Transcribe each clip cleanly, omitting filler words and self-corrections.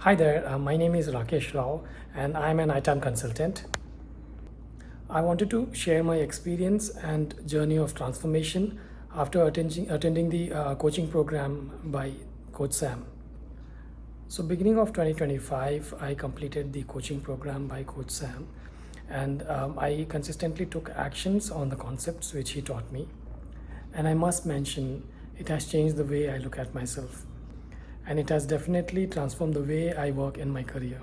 Hi there, my name is Rakesh Rao and I'm an ITAM consultant. I wanted to share my experience and journey of transformation after attending the coaching program by Coach Sam. So beginning of 2025, I completed the coaching program by Coach Sam, and I consistently took actions on the concepts which he taught me. And I must mention, it has changed the way I look at myself. And it has definitely transformed the way I work in my career.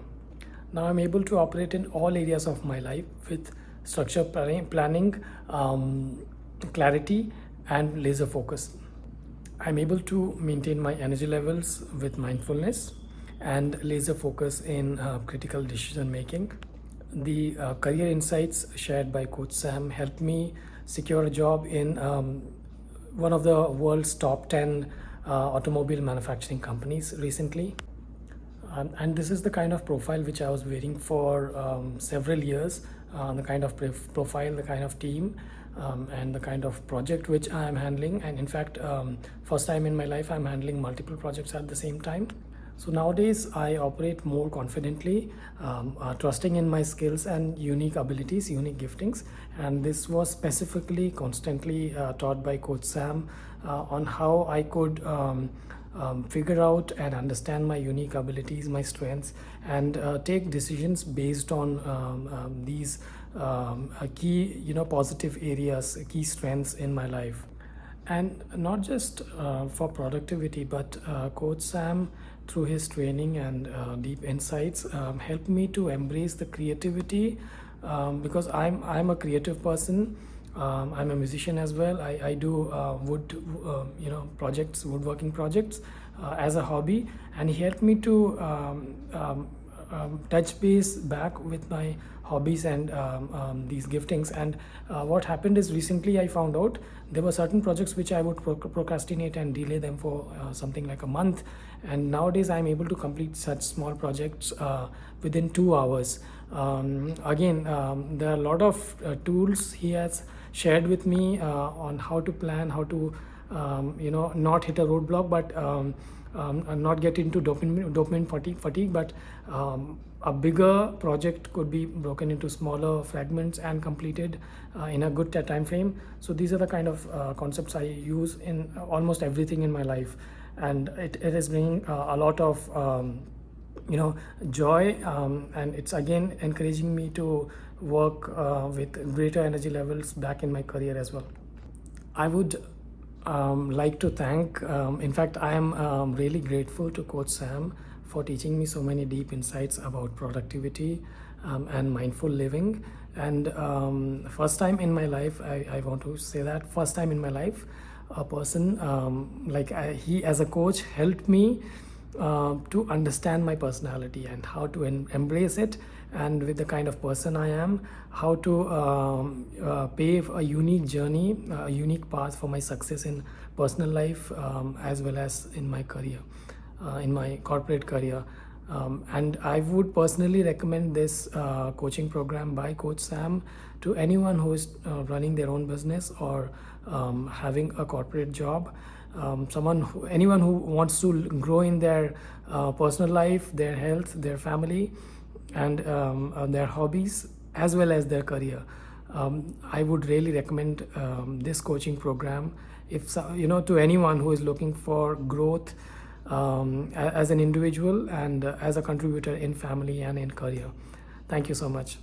Now I'm able to operate in all areas of my life with structure planning, clarity, and laser focus. I'm able to maintain my energy levels with mindfulness and laser focus in critical decision making. The career insights shared by Coach Sam helped me secure a job in one of the world's top 10 automobile manufacturing companies recently. And this is the kind of profile which I was waiting for several years, the kind of profile, the kind of team, and the kind of project which I am handling. And in fact, first time in my life, I'm handling multiple projects at the same time. So nowadays, I operate more confidently, trusting in my skills and unique abilities, unique giftings. And this was specifically constantly taught by Coach Sam on how I could figure out and understand my unique abilities, my strengths, and take decisions based on these key, positive areas, key strengths in my life. And not just for productivity, but Coach Sam, through his training and deep insights, helped me to embrace the creativity, because I'm a creative person. I'm a musician as well. I do projects, woodworking projects, as a hobby, and he helped me to touch base back with my hobbies and these giftings. And what happened is, recently I found out there were certain projects which I would procrastinate and delay them for something like a month, and nowadays I'm able to complete such small projects within 2 hours. There are a lot of tools he has shared with me on how to plan, how to not hit a roadblock, but not get into dopamine fatigue, but a bigger project could be broken into smaller fragments and completed in a good time frame. So these are the kind of concepts I use in almost everything in my life, and it is bringing a lot of joy, and it's again encouraging me to work with greater energy levels back in my career as well. I would like to thank, in fact, I am really grateful to Coach Sam for teaching me so many deep insights about productivity and mindful living. And first time in my life, I want to say that first time in my life, a person he as a coach helped me to understand my personality and how to embrace it, and with the kind of person I am, how to pave a unique journey, a unique path for my success in personal life, as well as in my career, in my corporate career. And I would personally recommend this coaching program by Coach Sam to anyone who is running their own business or having a corporate job. Anyone who wants to grow in their personal life, their health, their family, and their hobbies, as well as their career. I would really recommend this coaching program, if to anyone who is looking for growth as an individual and as a contributor in family and in career. Thank you so much.